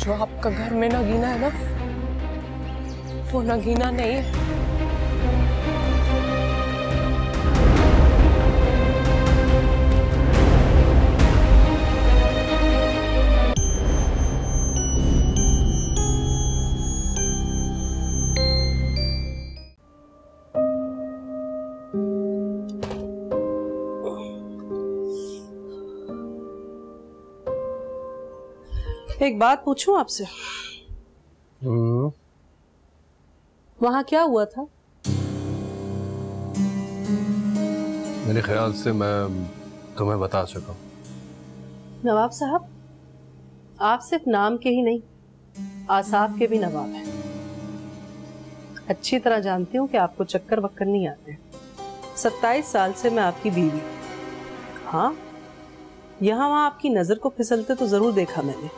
जो आपका घर में नगीना है ना, वो नगीना नहीं है। एक बात पूछूं आपसे? वहां क्या हुआ था? मेरे ख्याल से मैं तुम्हें बता चुका। नवाब साहब, आप सिर्फ नाम के ही नहीं, आसाब के भी नवाब हैं। अच्छी तरह जानती हूँ कि आपको चक्कर वक्कर नहीं आते। 27 साल से मैं आपकी बीवी। हाँ, यहाँ वहां आपकी नजर को फिसलते तो जरूर देखा मैंने,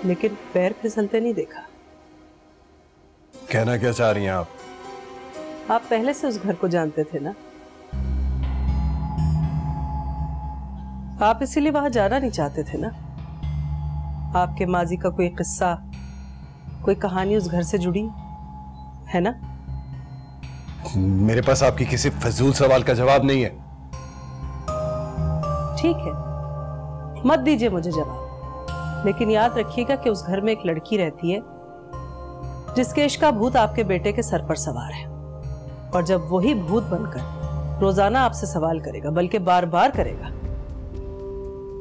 लेकिन पैर फिसलते नहीं देखा। कहना क्या चाह रही हैं आप? आप पहले से उस घर को जानते थे ना? आप इसीलिए वहां जाना नहीं चाहते थे ना? आपके माजी का कोई किस्सा, कोई कहानी उस घर से जुड़ी है ना? मेरे पास आपकी किसी फजूल सवाल का जवाब नहीं है। ठीक है, मत दीजिए मुझे जवाब, लेकिन याद रखिएगा कि उस घर में एक लड़की रहती है जिसके इश्क का भूत आपके बेटे के सर पर सवार है। और जब वही भूत बनकर रोजाना आपसे सवाल करेगा, बल्कि बार बार करेगा,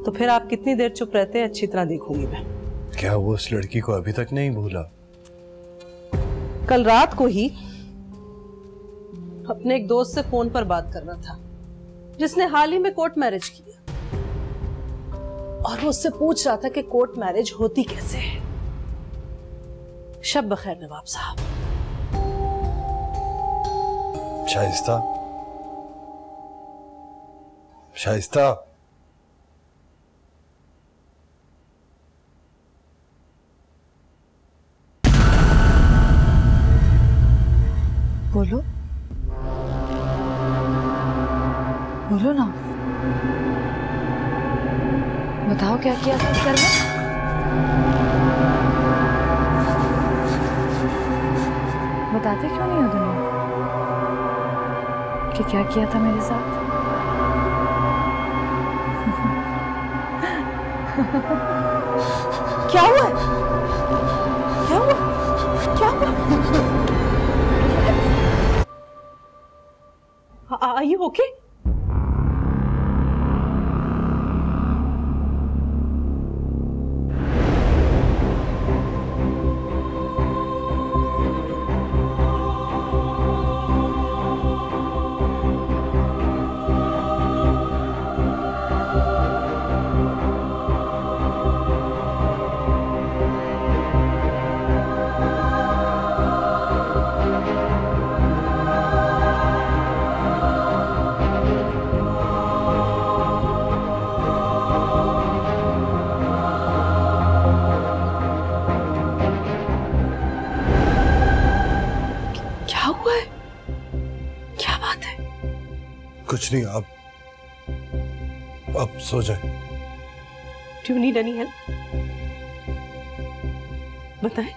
तो फिर आप कितनी देर चुप रहते हैं अच्छी तरह देखूंगी मैं। क्या वो उस लड़की को अभी तक नहीं भूला? कल रात को ही अपने एक दोस्त से फोन पर बात कर रहा था जिसने हाल ही में कोर्ट मैरिज किया, और वो उससे पूछ रहा था कि कोर्ट मैरिज होती कैसे है। शब बखैर नवाब साहब। शाइस्ता, शाइस्ता, बोलो बोलो ना, बताओ क्या किया था घर में? बताते क्यों नहीं हो तुम कि क्या किया था मेरे साथ? क्या हुआ? क्या हुआ? क्या हुआ? Are you okay? कुछ नहीं, आप सो जाए। Do you need any help? बताएं।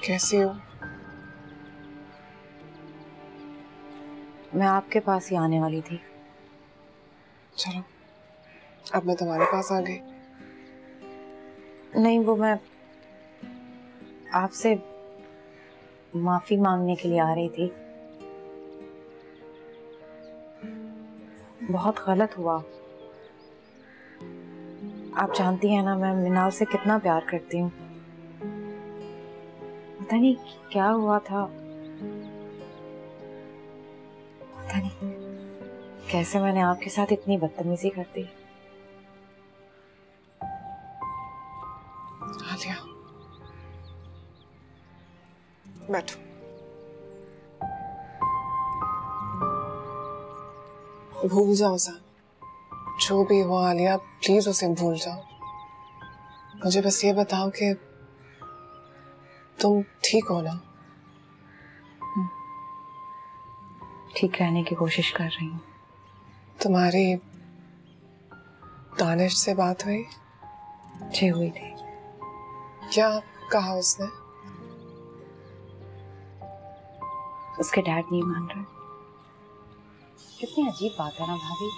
कैसी हो? मैं आपके पास ही आने वाली थी। चलो, अब मैं तुम्हारे पास आ गई। नहीं, वो मैं आपसे माफी मांगने के लिए आ रही थी। बहुत गलत हुआ। आप जानती हैं ना, मैं मिनाल से कितना प्यार करती हूँ। पता नहीं क्या हुआ था, पता नहीं कैसे मैंने आपके साथ इतनी बदतमीजी कर दी। आलिया, बैठो। भूल जाओ साहब, जो भी हुआ आलिया प्लीज उसे भूल जाओ। मुझे बस ये बताओ कि तुम ठीक हो ना? ठीक रहने की कोशिश कर रही हूँ। तुम्हारी दानिश से बात हुई? जी हुई थी। क्या कहा उसने? उसके डैड नहीं मान रहे। कितनी अजीब बात है ना भाभी।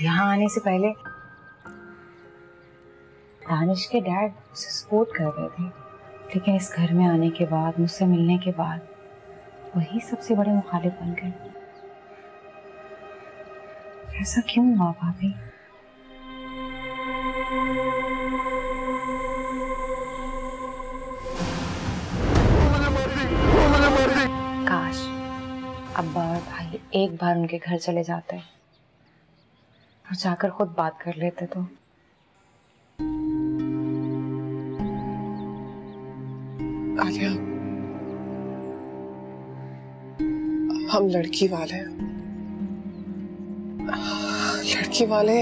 यहाँ आने से पहले दानिश के डैड उसे सपोर्ट कर रहे थे, लेकिन इस घर में आने के बाद, मुझसे मिलने के बाद वही सबसे बड़े मुखालिफ बन गए। ऐसा क्यों हुआ भाभी? काश अब्बा और भाई एक बार उनके घर चले जाते और जाकर खुद बात कर लेते तो। आलिया, हम लड़की वाले हैं। लड़की वाले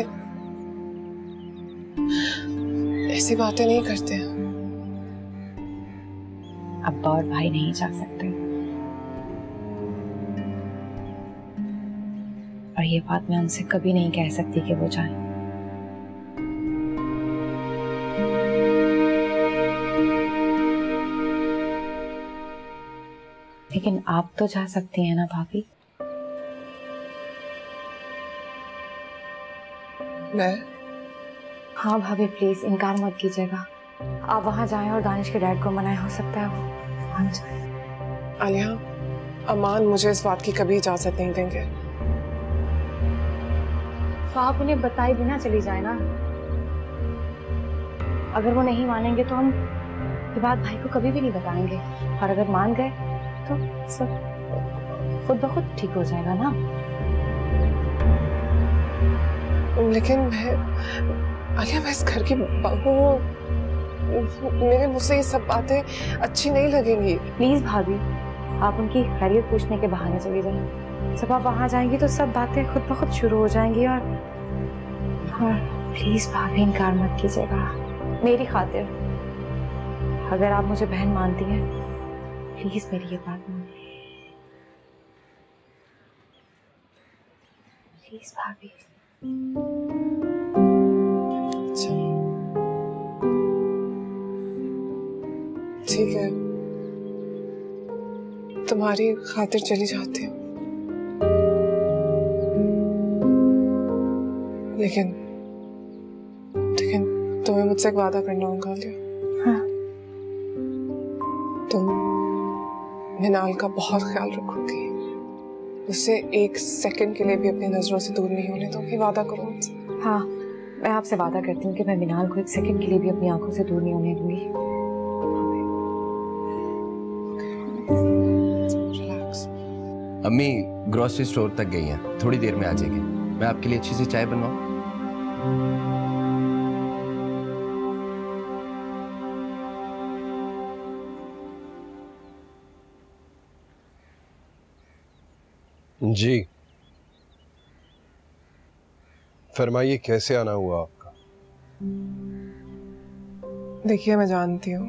ऐसी बातें नहीं करते हैं। अब्बा और भाई नहीं जा सकते, और ये बात मैं उनसे कभी नहीं कह सकती कि वो जाएं। लेकिन आप तो जा सकती हैं ना भाभी? मैं? हाँ भाभी, प्लीज इनकार मत कीजिएगा। आप वहां जाएं और दानिश के डैड को मनाएं, हो सकता है वो मान जाए। आलिया, अमान मुझे इस बात की कभी इजाजत नहीं देंगे। तो आप उन्हें बताए बिना चली जाए ना। अगर वो नहीं मानेंगे तो हम ये बात भाई को कभी भी नहीं बताएंगे, और अगर मान गए तो सब खुद ब खुद ठीक हो जाएगा ना। लेकिन आलिया, मैं इस घर की बहू हूँ, मेरे मुझसे ये सब बातें अच्छी नहीं लगेंगी। प्लीज भाभी, आप उनकी खैरियत पूछने के बहाने चली जाएं। जब आप वहां जाएंगी तो सब बातें खुद ब खुद शुरू हो जाएंगी। और प्लीज भाभी, इनकार मत कीजिएगा मेरी खातिर। अगर आप मुझे बहन मानती हैं, प्लीज मेरी ये बात मानिए। प्लीज भाभी। अच्छा, ठीक है, तुम्हारी खातिर चली जाती हूँ, लेकिन तुम्हें मुझसे एक वादा करना होगा आलिया। हाँ। तुम मिनाल का बहुत ख्याल रखोगी, उसे एक सेकंड के लिए भी अपनी नजरों से दूर नहीं होने दोगी, वादा करो मुझसे। हाँ, मैं आपसे वादा करती हूँ कि मैं मिनाल को एक सेकंड के लिए भी अपनी आंखों से दूर नहीं होने दूंगी। अम्मी ग्रोसरी स्टोर तक गई हैं, थोड़ी देर में आ जाएगी। मैं आपके लिए अच्छी सी चाय बनवाऊं? जी फरमाइए, कैसे आना हुआ आपका? देखिए, मैं जानती हूँ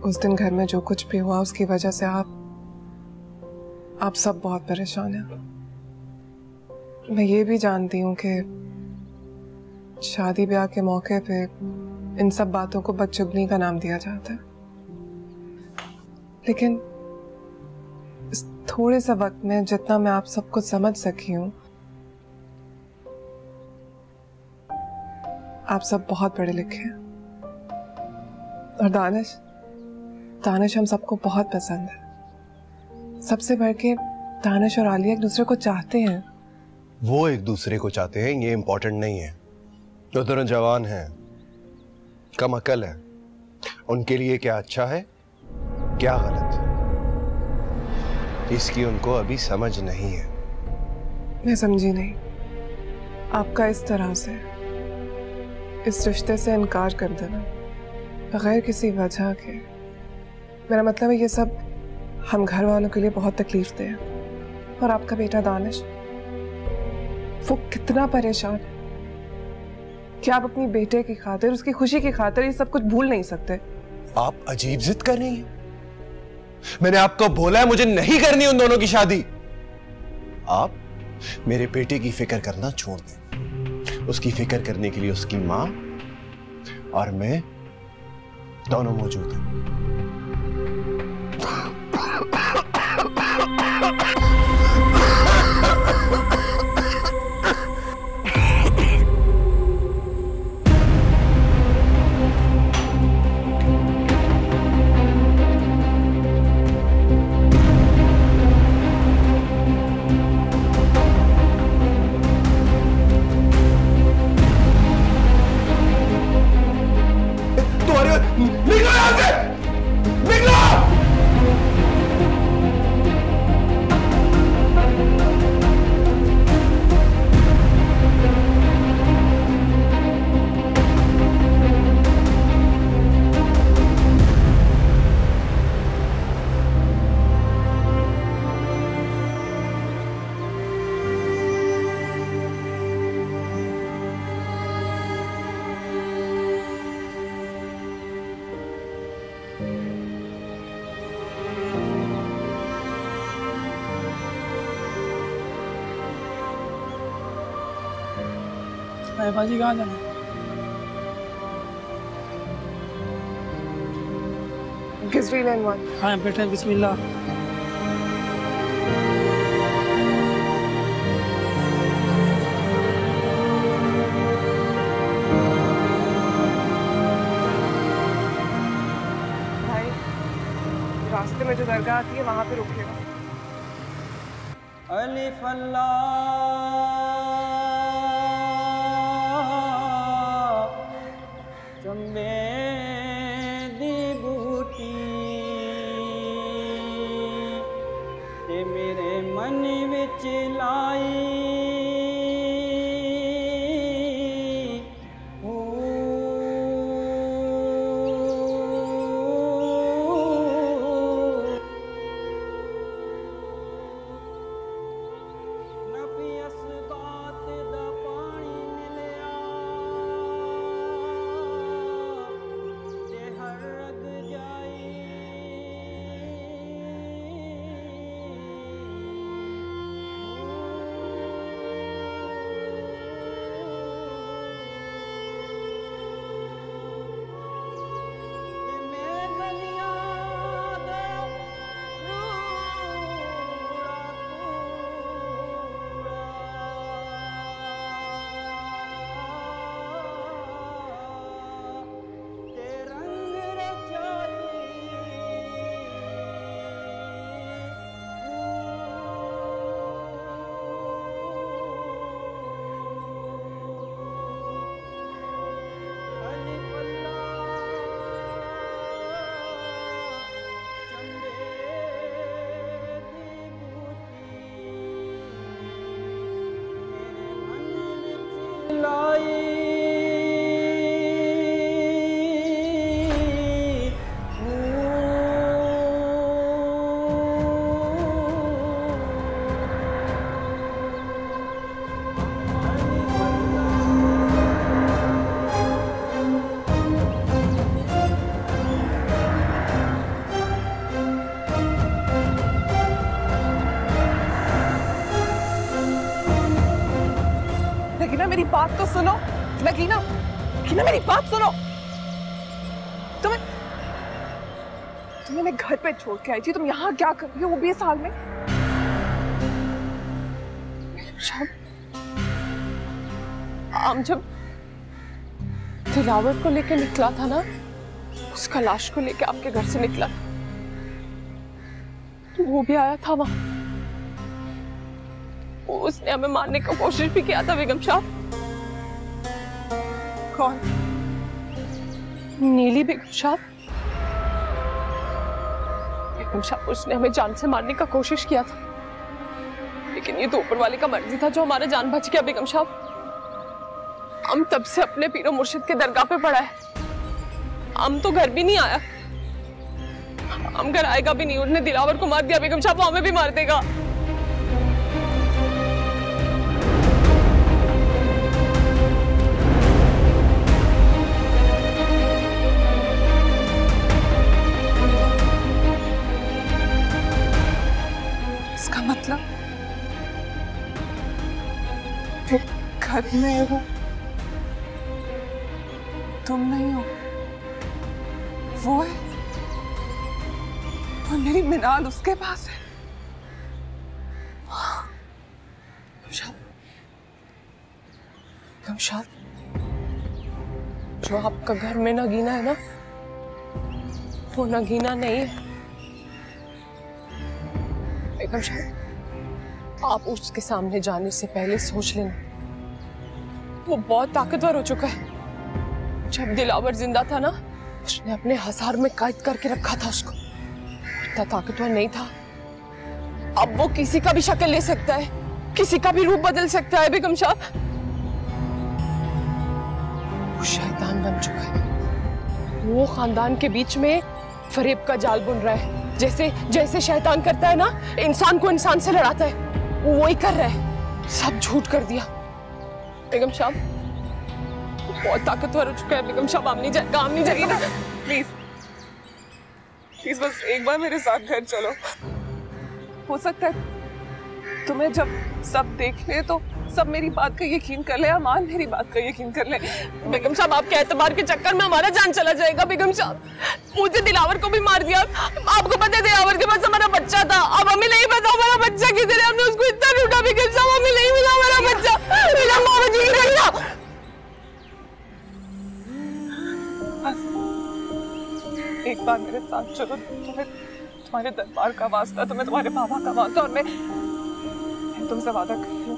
उस दिन घर में जो कुछ भी हुआ उसकी वजह से आप सब बहुत परेशान हैं। मैं ये भी जानती हूँ कि शादी ब्याह के मौके पे इन सब बातों को बदचुगनी का नाम दिया जाता है, लेकिन इस थोड़े सा वक्त में जितना मैं आप सबको समझ सकी हूँ, आप सब बहुत पढ़े लिखे हैं। और दानिश हम सबको बहुत पसंद है। सबसे बढ़ के दानिश और आलिया एक दूसरे को चाहते हैं। वो एक दूसरे को चाहते हैं ये इम्पोर्टेंट नहीं है। वो दोनों जवान हैं, कम अकल है, उनके लिए क्या अच्छा है क्या गलत, इसकी उनको अभी समझ नहीं है। मैं समझी नहीं। आपका इस तरह से इस रिश्ते से इनकार कर देना बगैर किसी वजह के, मेरा मतलब है ये सब हम घर वालों के लिए बहुत तकलीफ दे है। और आपका बेटा दानिश, वो कितना परेशान है। क्या आप अपनी बेटे की खातिर, उसकी खुशी की खातिर ये सब कुछ भूल नहीं सकते? आप अजीब जिद कर रही हैं। मैंने आपको बोला है मुझे नहीं करनी उन दोनों की शादी। आप मेरे बेटे की फिक्र करना छोड़ दें। उसकी फिक्र करने के लिए उसकी मां और मैं दोनों मौजूद हैं। भाजी कहाँ जाना? Gizri Lane 1। हाँ बेटे बिस्मिल्लाह। भाई रास्ते में जो दरगाह आती है वहां पे रुकिएगा। अलिफ अल्लाह चंबे दी बूटी ते मेरे मन विच लाई नगीना मेरी बात तो सुनो। नगीना मेरी बात सुनो। तुम्हें मैं घर पे छोड़ के आई थी, तुम यहाँ क्या कर रही हो, वो भी इस हाल में? हम जब दिलावर को लेके निकला था ना, उसका लाश को लेके आपके घर से निकला था, तो वो भी आया था वहां। उसने हमें मारने की कोशिश भी किया था बेगम साहब। कौन? नीली बेगम साहब। बेगम साहब उसने हमें जान से मारने का कोशिश किया था, लेकिन ये तो ऊपर वाले का मर्जी था जो हमारा जान बच गया बेगम साहब। हम तब से अपने पीरो मुर्शिद के दरगाह पे पड़ा है। हम तो घर भी नहीं आया, हम घर आएगा भी नहीं। उसने दिलावर को मार दिया बेगम साहब, वो हमें भी मार देगा। मैं हूँ, तुम नहीं हो। वो है और मेरी मिनाल उसके पास है। कमशाद, जो आपका घर में नगीना है ना, वो नगीना नहीं है। कमशाद, आप उसके सामने जाने से पहले सोच लेना, वो बहुत ताकतवर हो चुका है। जब दिलावर जिंदा था ना, उसने अपने हसार में कैद करके रखा था उसको। इतना ताकतवर नहीं था। अब वो किसी का भी शक्ल ले सकता है, किसी का भी रूप बदल सकता है। बेगम साहब, वो शैतान बन चुका है। वो खानदान के बीच में फरेब का जाल बुन रहा है। जैसे शैतान करता है ना, इंसान को इंसान से लड़ाता है, वो वही कर रहा है। सब झूठ कर दिया। बेगम साहब, बहुत ताकतवर हो चुका है। बेगम साहब, आप नहीं जाइए ना, प्लीज प्लीज, बस एक बार मेरे साथ घर चलो। हो सकता है तुम्हें जब सब देख ले तो सब मेरी बात का यकीन कर ले, अमान मेरी बात का यकीन कर ले। बेगम साहब, आपके एतबार के चक्कर में हमारा जान चला जाएगा। बेगम साहब, मुझे दिलावर को भी मार दिया। आपको पता है दिलावर के पास हमारा बच्चा था। अब हमें नहीं पता हमारा बच्चा किधर है। हमने उसको इतना लूटा। बेगम साहब, हमें नहीं मिला हमारा बच्चा। मेरा मामा जी की एक बार मेरे साथ चलो। तुम्हारे दरबार का वास्ता, तुम्हें तुम्हारे बाबा का वास्ता, और मैं तुमसे वादा कर रही हूँ,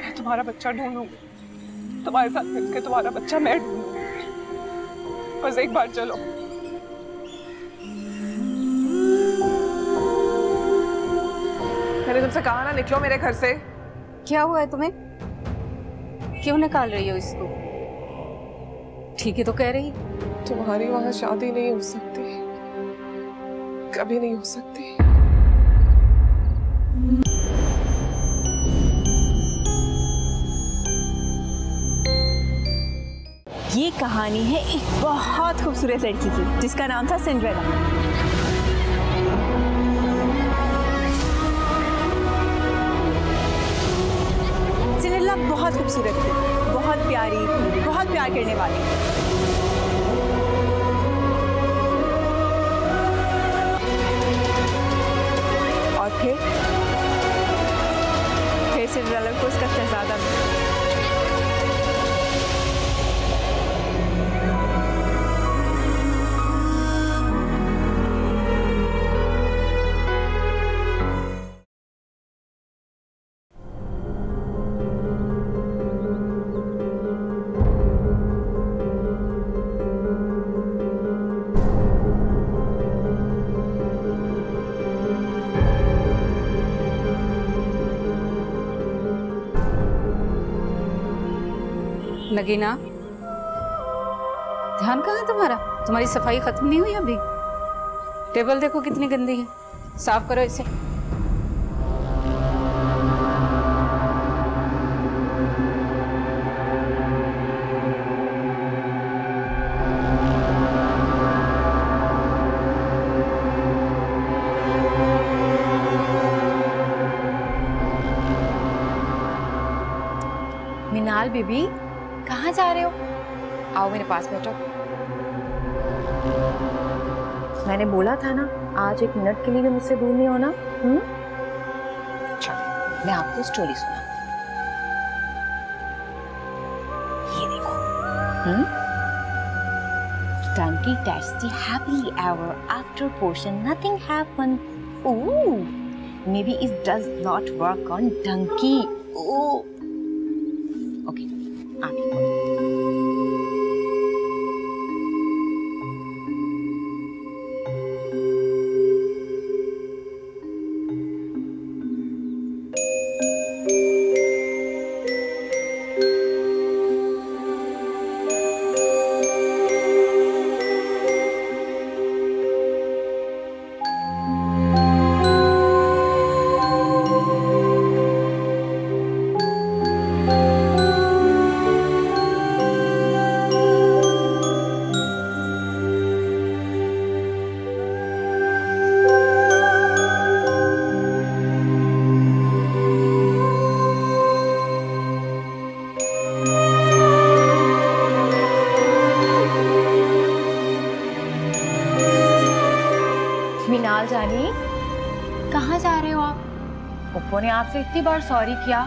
मैं तुम्हारा बच्चा ढूंढूंगी। तुम्हारे साथ मिलकर तुम्हारा बच्चा मैं ढूंढूंगी। बस एक बार चलो। मैंने तुमसे कहा ना, निकलो मेरे घर से। क्या हुआ है तुम्हें? क्यों निकाल रही हो इसको? ठीक है तो कह रही। तुम्हारी वहां शादी नहीं हो सकती, कभी नहीं हो सकती। ये कहानी है एक बहुत खूबसूरत लड़की की, जिसका नाम था सिंड्रेला। सिंड्रेला बहुत खूबसूरत थी, बहुत प्यारी, बहुत प्यार करने वाली। और फिर सिंड्रेला को उसका शहजादा मिला। नगीना, ध्यान कहाँ है तुम्हारा? तुम्हारी सफाई खत्म नहीं हुई अभी? टेबल देखो कितनी गंदी है, साफ करो इसे। मिनाल बीबी, कहाँ जा रहे हो? आओ मेरे पास बैठो। मैंने बोला था ना, आज एक मिनट के लिए भी मुझसे दूर नहीं होना। चलो, मैं आपको स्टोरी सुना। ये देखो। Donkey touched the happily hour after portion. Nothing happened. Ooh, maybe it does not work on donkey. Ooh. Okay, आगे बढ़ो। पुप्पो ने आपसे इतनी बार सॉरी किया,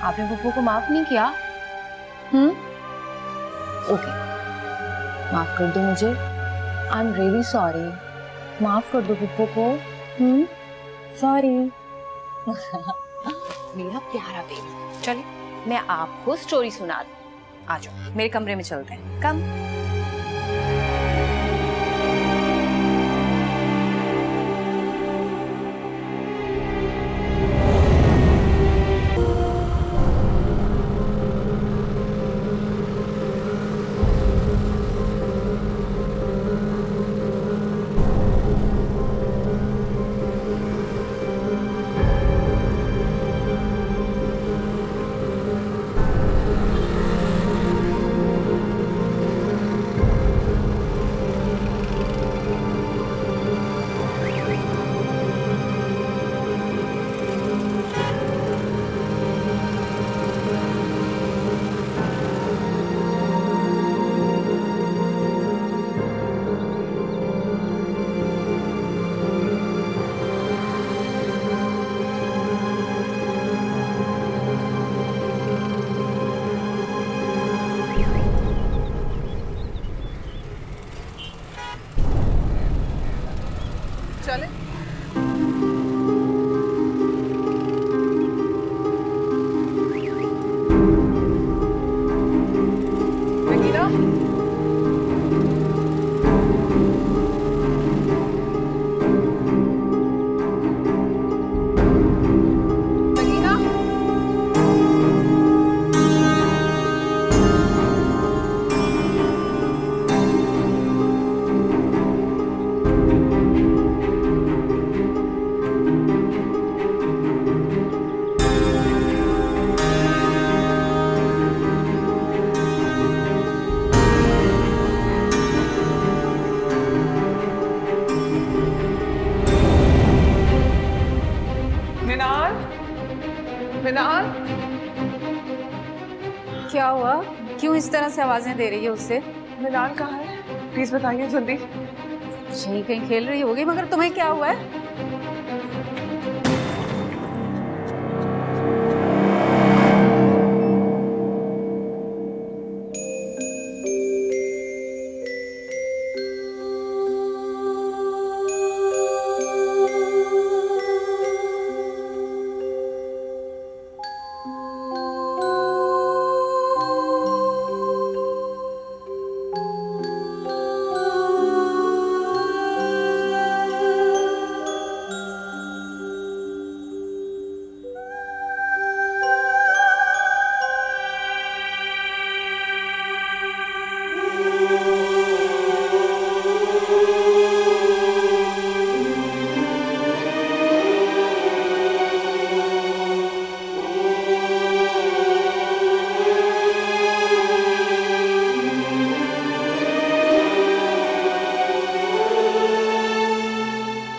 आपने पुप्पो को माफ नहीं किया? ओके, माफ कर दो मुझे। I am really sorry. माफ कर दो पुप्पो को। सॉरी। मेरा प्यारा बेबी, चलिए मैं आपको स्टोरी सुना दूं। आ जाओ, मेरे कमरे में चलते हैं। कम। चले नगीना, नगीना, मिनाल, मिनाल, क्या हुआ? क्यों इस तरह से आवाजें दे रही है उससे? मिनाल कहाँ है? प्लीज बताइए जल्दी। यही कहीं खेल रही होगी, मगर तुम्हें क्या हुआ है?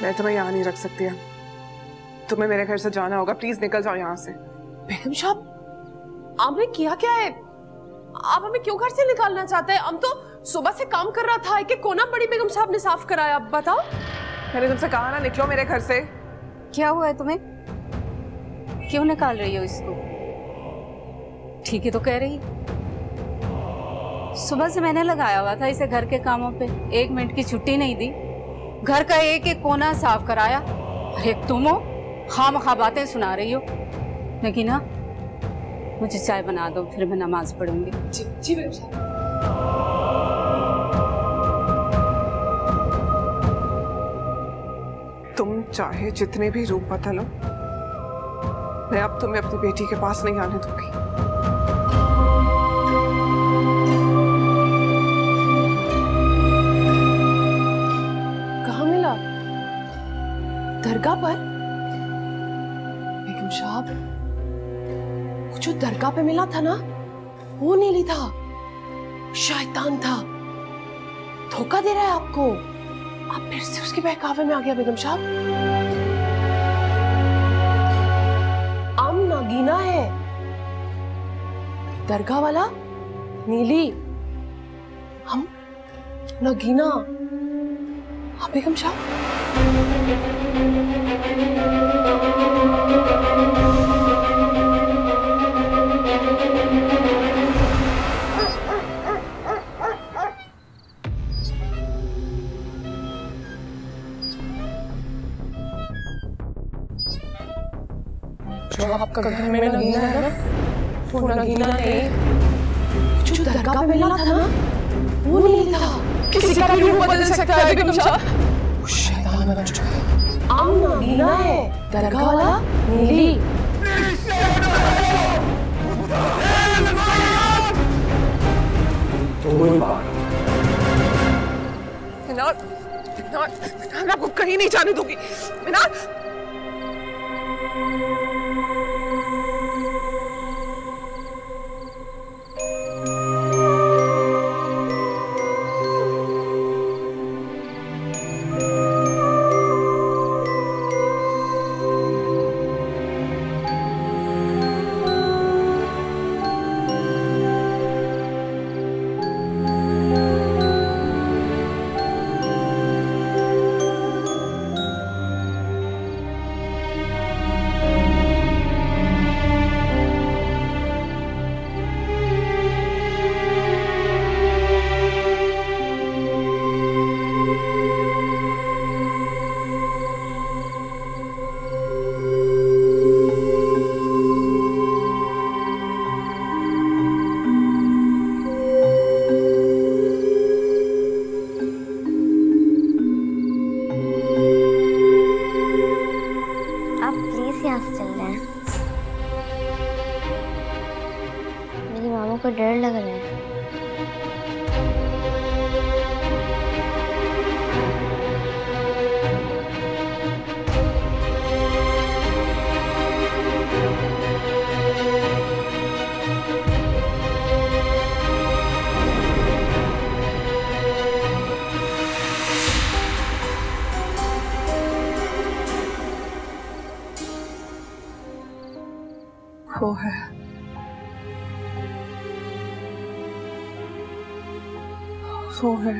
मैं तुम्हें यहाँ नहीं रख सकती है। तुम्हें मेरे घर से जाना होगा। प्लीज निकल जाओ यहाँ से। बेगम साहब, आपने किया क्या है? आप हमें क्यों घर से निकालना चाहते हैं? हम तो सुबह से काम कर रहा था कि कोना बड़ी बेगम साहब ने साफ कराया। बताओ। मैंने तुमसे कहा ना, निकलो मेरे घर से। क्या हुआ है तुम्हें? क्यों निकाल रही हो इसको? ठीक है तो कह रही। सुबह से मैंने लगाया हुआ था इसे घर के कामों पे, 1 मिनट की छुट्टी नहीं दी। घर का एक एक कोना साफ कराया। अरे तुम हो, खामखा बातें सुना रही हो। नगीना, मुझे चाय बना दो, फिर मैं नमाज पढ़ूंगी। जी जी बेगम साहब। तुम चाहे जितने भी रूप बदलो, मैं अब तुम्हें अपनी बेटी के पास नहीं आने दूंगी। दरगाह पर? बेगम साहब, वो जो दरगाह पे मिला था ना, वो नीली था, शैतान था, धोखा दे रहा है आपको। आप फिर से उसके बहकावे में आ गया बेगम साहब। आम नागीना है, दरगाह वाला नीली, हम नागीना। हाँ बेगम साहब। आपका घर में नगीना है ना? वो नगीना नहीं, जो दरगाह पे मिला था ना, वो नहीं था। किसी का भी रूप बदल सकता है बेगम साहब। वो शैतान बन चुका है। आम नगीना है, दरगाह वाला नीली। मैं आपको कहीं नहीं जाने दूंगी। मिनार, को डर लग रहा है। वो है वो है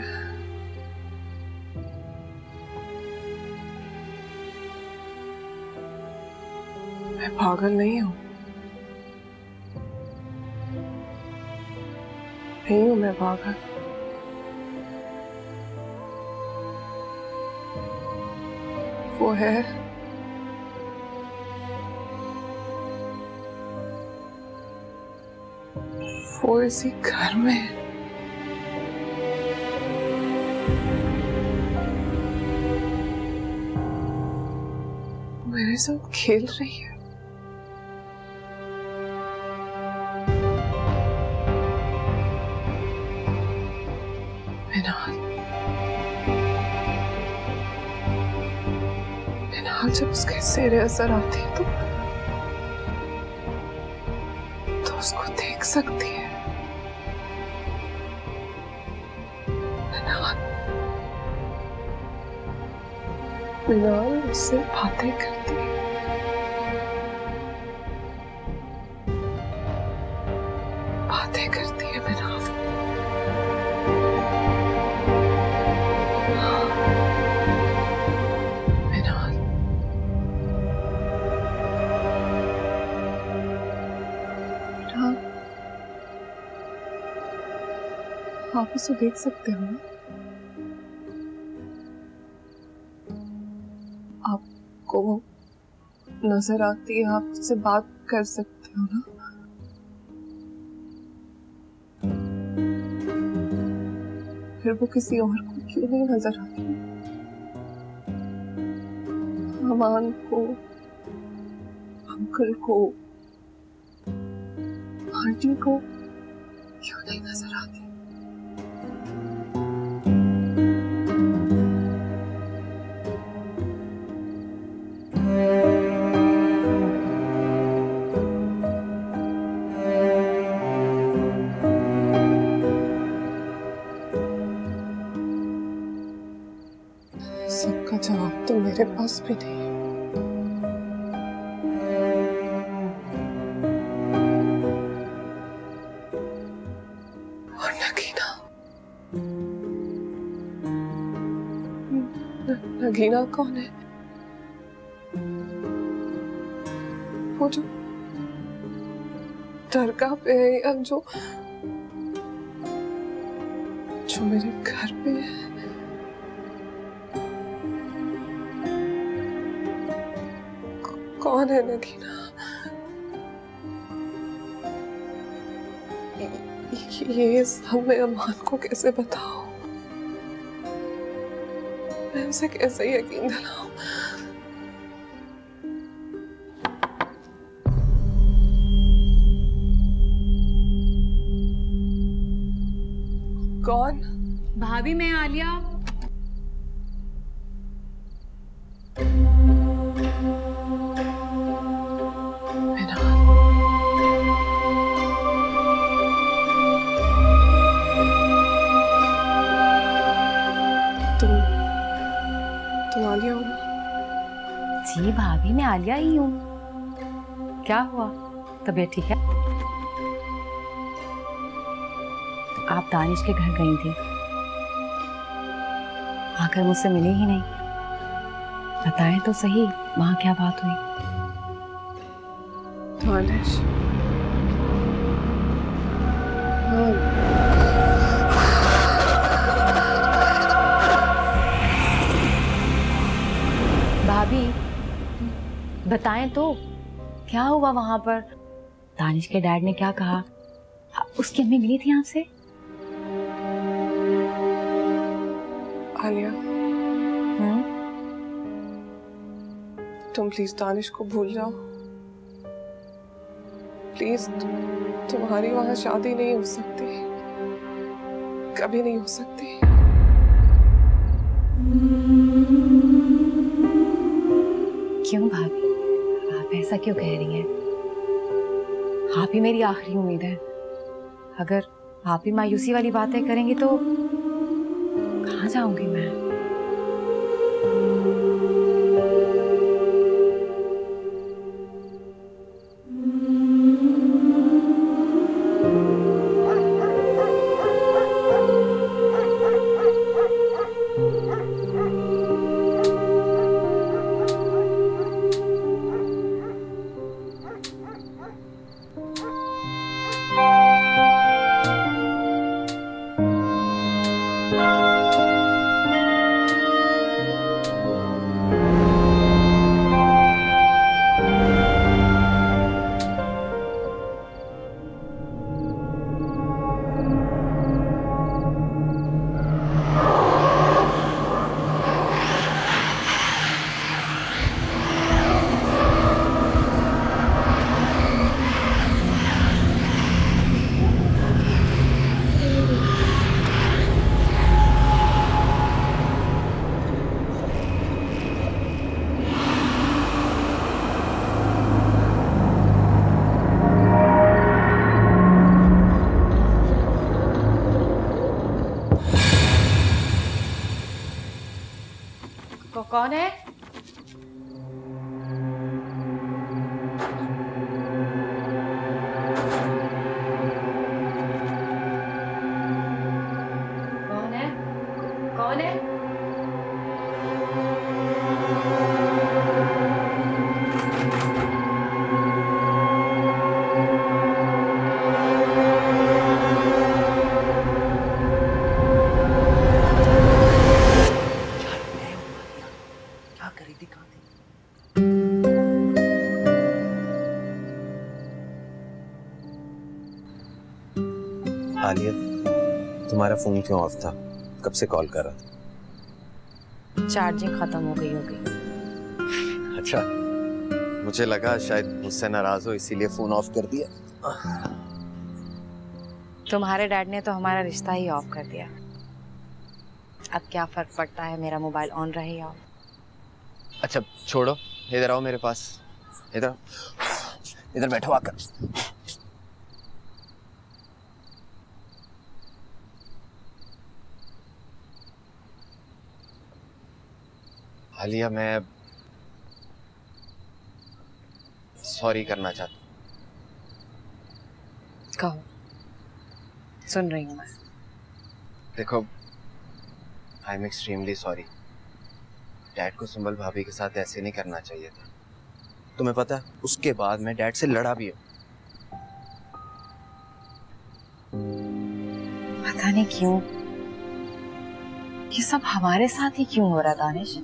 मैं पागल नहीं हूं, नहीं हूं मैं पागल। वो है वो इसी घर में मेरे साथ खेल रही है। मिनाल जब उसके सेरे असर आती है तो उसको देख सकती है। मिनाल उससे बातें करती है। बातें करती है मिनाल। मिनाल आप उसे देख सकते हो ना? आपको नजर आती है, आप उससे बात कर सकते हो ना? फिर वो किसी और को क्यों नहीं नजर आती? अमान को, अंकल को, आंटी को क्यों नहीं नजर आती? सबका जवाब तो मेरे पास भी नहीं है। और नगीना कौन है? वो जो दरगाह पे है या जो मेरे घर पे है? कौन है नगीना? ये सब मैं अमान को कैसे बताऊं? मैं उसे कैसे यकीन दिलाऊं? कौन? भाभी, मैं आलिया। तुम आलिया हो? जी भाभी, मैं आलिया ही हूँ। क्या हुआ, तबीयत ठीक है? आप दानिश के घर गई थी, आकर मुझसे मिली ही नहीं। बताएं तो सही, वहां क्या बात हुई? दानिश? भाभी, बताएं तो क्या हुआ वहां पर? दानिश के डैड ने क्या कहा? उसकी अम्मी मिली थी आपसे? आलिया, तुम प्लीज दानिश को भूल जाओ। प्लीज, तुम्हारी वहां शादी नहीं हो सकती, कभी नहीं हो सकती। क्यों भाभी, आप ऐसा क्यों कह रही हैं? आप ही मेरी आखिरी उम्मीद है। अगर आप ही मायूसी वाली बातें करेंगी तो कहाँ जाऊंगी मैं? कौन है? कौन है? कौन है? आलिया, तुम्हारा फोन क्यों ऑफ था? कब से कॉल कर रहा था? चार्जिंग खत्म हो गई होगी। अच्छा, मुझे लगा शायद मुझसे नाराज हो इसीलिए फोन ऑफ कर दिया। तुम्हारे डैड ने तो हमारा रिश्ता ही ऑफ कर दिया। अब क्या फर्क पड़ता है मेरा मोबाइल ऑन रहे या ऑफ? अच्छा छोड़ो, इधर आओ मेरे पास। इधर इधर बैठो आकर। आलिया, मैं सॉरी करना चाहता हूँ। कहो, सुन रही हूँ मैं। देखो, I am extremely sorry. Dad को सुंबल भाभी के साथ ऐसे नहीं करना चाहिए था। तुम्हें पता है, उसके बाद मैं डैड से लड़ा भी हूँ। पता नहीं क्यों ये सब हमारे साथ ही क्यों हो रहा दानिश?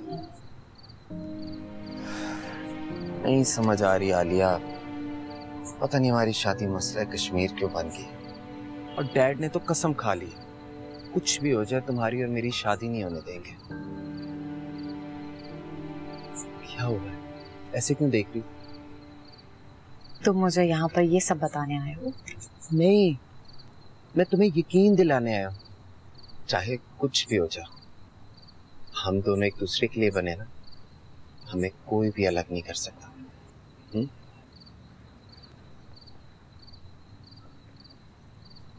नहीं समझ आ रही आलिया, पता नहीं हमारी शादी मसला कश्मीर क्यों बन गई। और डैड ने तो कसम खा ली, कुछ भी हो जाए तुम्हारी और मेरी शादी नहीं होने देंगे। क्या हुआ है, ऐसे क्यों देख रही? तुम मुझे यहाँ पर ये सब बताने आए हो? नहीं, मैं तुम्हें यकीन दिलाने आया हूँ। चाहे कुछ भी हो जाए, हम दोनों एक दूसरे के लिए बने ना, हमें कोई भी अलग नहीं कर सकता।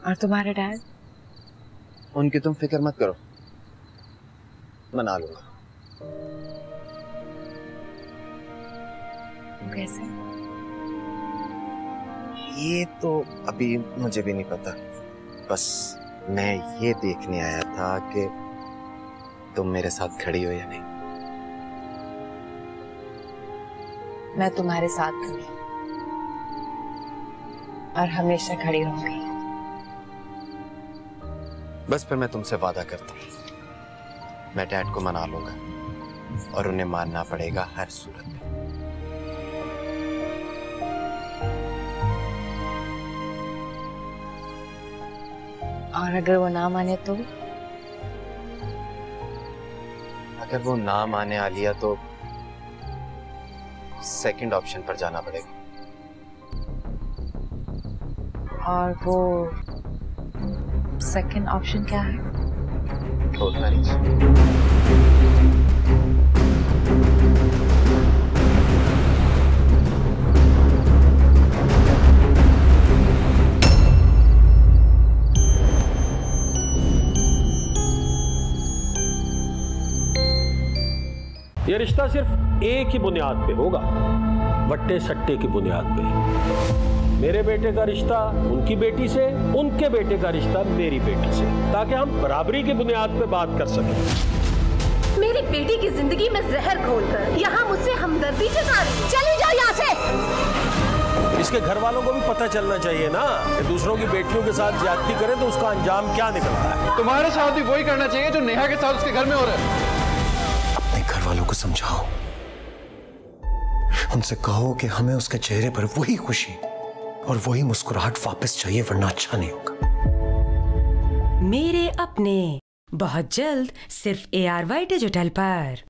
और तुम्हारे डैड? उनकी तुम फिक्र मत करो, मना लूंगा। कैसे? ये तो अभी मुझे भी नहीं पता, बस मैं ये देखने आया था कि तुम मेरे साथ खड़ी हो या नहीं। मैं तुम्हारे साथ खड़ी और हमेशा खड़ी रहूंगी। बस फिर मैं तुमसे वादा करता हूँ, मैं डैड को मना लूंगा और उन्हें मानना पड़ेगा हर सूरत में। और अगर वो ना माने तो? अगर वो ना माने आलिया तो सेकंड ऑप्शन पर जाना पड़ेगा। और वो सेकंड ऑप्शन क्या है? Court marriage. ये रिश्ता सिर्फ एक ही बुनियाद पे होगा, वट्टे सट्टे की बुनियाद पे। मेरे बेटे का रिश्ता उनकी बेटी से, उनके बेटे का रिश्ता मेरी बेटी से, ताकि हम बराबरी की बुनियाद पे बात कर सकें। मेरी बेटी की जिंदगी में जहर घोलकर यहाँ मुझसे हमदर्दी जता रही है। चली जाओ यहाँ से। इसके घर वालों को भी पता चलना चाहिए ना कि दूसरों की बेटियों के साथ ज्यादती करें तो उसका अंजाम क्या निकलता है। तुम्हारे साथ भी वही करना चाहिए जो नेहा के साथ उसके घर में हो रहा है। अपने घर वालों को समझाओ, उनसे कहो कि हमें उसके चेहरे पर वही खुशी और वही मुस्कुराहट वापस चाहिए, वरना अच्छा नहीं होगा। मेरे अपने, बहुत जल्द सिर्फ ARY डिजिटल पर।